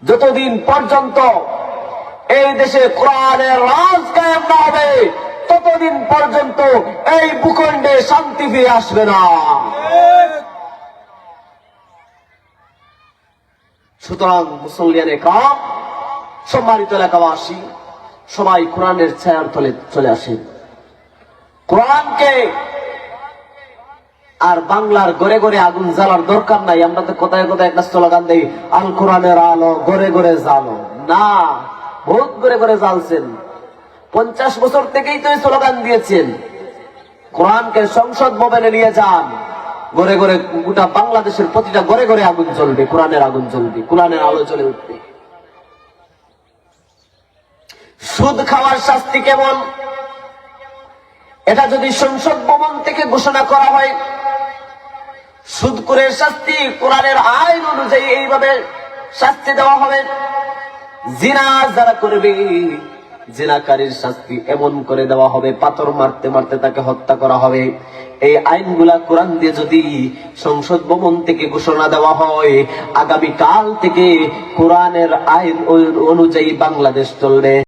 যতদিন পর্যন্ত এই দেশে কোরআনের রাজ কায়েম না হবে ততদিন পর্যন্ত এই ভূখণ্ডে শান্তি ফিরে আসবে না। সুতরাং মুসল্লিয়ানে কাম, সম্মানিত এলাকাবাসী, সবাই কোরআনের ছায়ার তলে চলে আসেন। কোরআনকে আর বাংলার ঘরে ঘরে আগুন জ্বালার দরকার নাই। আমরা তো কোথায় কোথায় একটা স্লোগান দেই, আল কোরআনের আলো ঘরে ঘরে জ্বালো। না, বহুত ঘরে ঘরে জ্বালছেন। 50 বছর থেকেই তো এই স্লোগান দিয়েছেন। কোরআনকে সংসদ ভবনে নিয়ে যান, ঘরে ঘরে, গোটা বাংলাদেশের প্রতিটা ঘরে ঘরে আগুন জ্বলবে, কোরআনের আগুন জ্বলবে, কোরআনের আলো জ্বলে উঠবে। সুদ খাওয়ার শাস্তি কেমন, এটা যদি সংসদ ভবন থেকে ঘোষণা করা হয়, সুদখোরের শাস্তি কোরআনের আইন অনুযায়ী এইভাবে শাস্তি দেওয়া হবে। জিনা যারা করবে, জিনাকারীর শাস্তি এমন করে দেওয়া হবে, পাথর মারতে মারতে তাকে হত্যা করা হবে। এই আইনগুলা কোরআন দিয়ে যদি সংসদ ভবন থেকে ঘোষণা দেওয়া হয়, আগামী কাল থেকে কোরআনের আইন অনুযায়ী বাংলাদেশ চলবে।